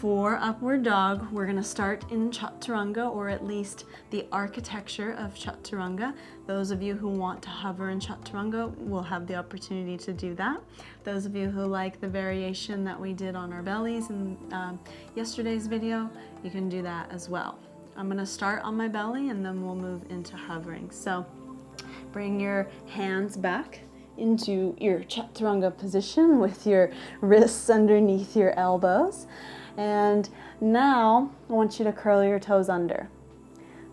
For upward dog, we're going to start in chaturanga, or at least the architecture of chaturanga. Those of you who want to hover in chaturanga will have the opportunity to do that. Those of you who like the variation that we did on our bellies in yesterday's video, you can do that as well. I'm going to start on my belly and then we'll move into hovering. So bring your hands back into your chaturanga position with your wrists underneath your elbows. And now I want you to curl your toes under,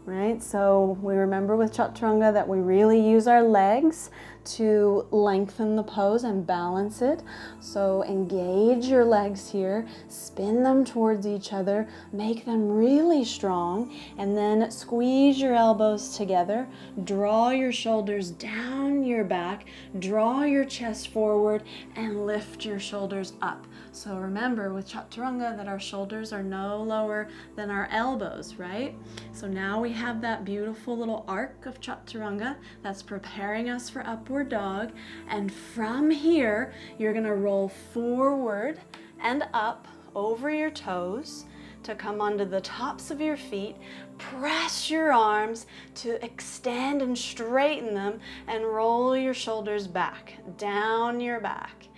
right? So we remember with chaturanga that we really use our legs to lengthen the pose and balance it. So engage your legs here, spin them towards each other, make them really strong, and then squeeze your elbows together, draw your shoulders down your back, draw your chest forward, and lift your shoulders up. So remember with chaturanga that our shoulders are no lower than our elbows, right? So now we have that beautiful little arc of chaturanga that's preparing us for upward dog, and from here you're going to roll forward and up over your toes to come onto the tops of your feet. Press your arms to extend and straighten them, and roll your shoulders back down your back.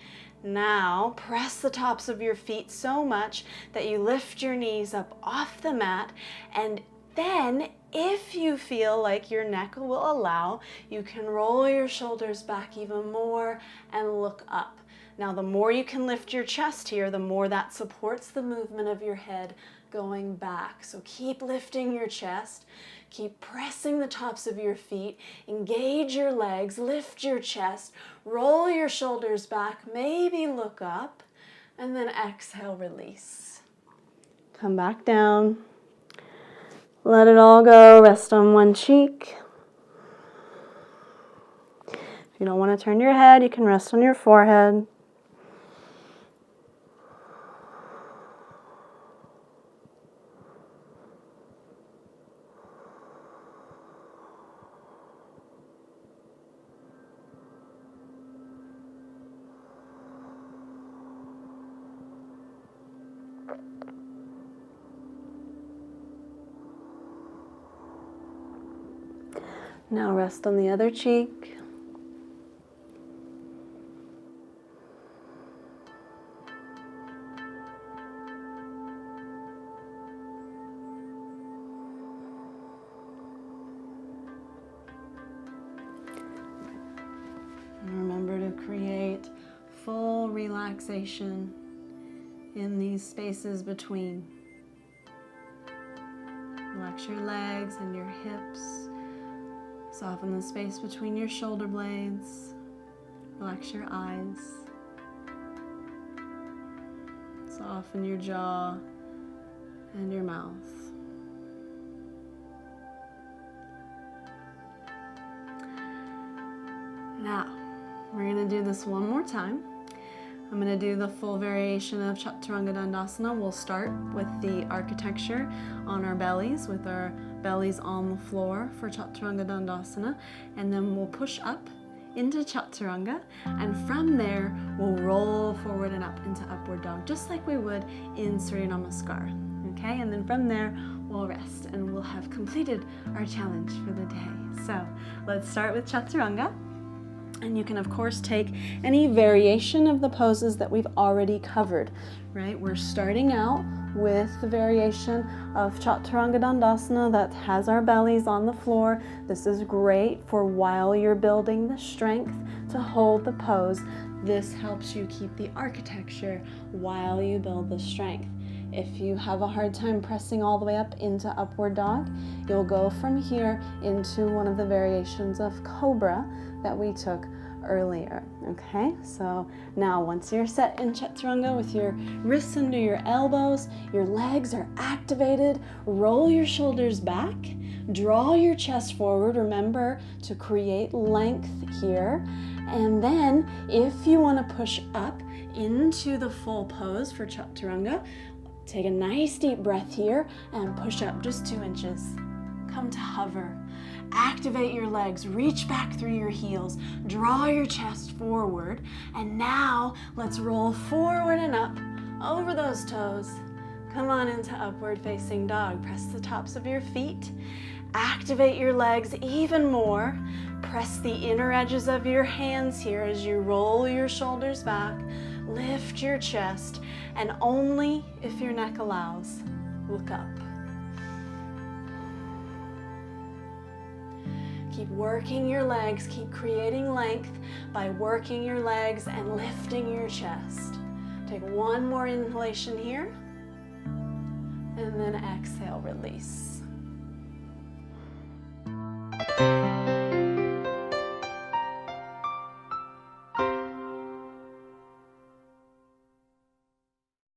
Now press the tops of your feet so much that you lift your knees up off the mat, and then if you feel like your neck will allow, you can roll your shoulders back even more and look up. Now the more you can lift your chest here, the more that supports the movement of your head going back. So keep lifting your chest, keep pressing the tops of your feet, engage your legs, lift your chest, roll your shoulders back, maybe look up, and then exhale, release. Come back down. Let it all go, rest on one cheek. If you don't want to turn your head, you can rest on your forehead. Now rest on the other cheek. And remember to create full relaxation in these spaces between. Relax your legs and your hips. Soften the space between your shoulder blades. Relax your eyes. Soften your jaw and your mouth. Now, we're going to do this one more time. I'm going to do the full variation of Chaturanga Dandasana. We'll start with the architecture on our bellies, with our bellies on the floor for Chaturanga Dandasana, and then we'll push up into Chaturanga, and from there we'll roll forward and up into Upward Dog, just like we would in Surya Namaskar. Okay, and then from there we'll rest and we'll have completed our challenge for the day. So let's start with Chaturanga. And you can, of course, take any variation of the poses that we've already covered, right? We're starting out with the variation of Chaturanga Dandasana that has our bellies on the floor. This is great for while you're building the strength to hold the pose. This helps you keep the architecture while you build the strength. If you have a hard time pressing all the way up into Upward Dog, you'll go from here into one of the variations of Cobra that we took earlier. Okay, so now once you're set in Chaturanga with your wrists under your elbows, your legs are activated, roll your shoulders back, draw your chest forward. Remember to create length here. And then if you want to push up into the full pose for Chaturanga, take a nice deep breath here and push up just 2 inches. Come to hover. Activate your legs, reach back through your heels, draw your chest forward, and now let's roll forward and up over those toes Come on into upward facing dog. Press the tops of your feet. Activate your legs even more. Press the inner edges of your hands here as you roll your shoulders back. Lift your chest, and only if your neck allows, look up. Keep working your legs, keep creating length by working your legs and lifting your chest. Take one more inhalation here, and then exhale, release.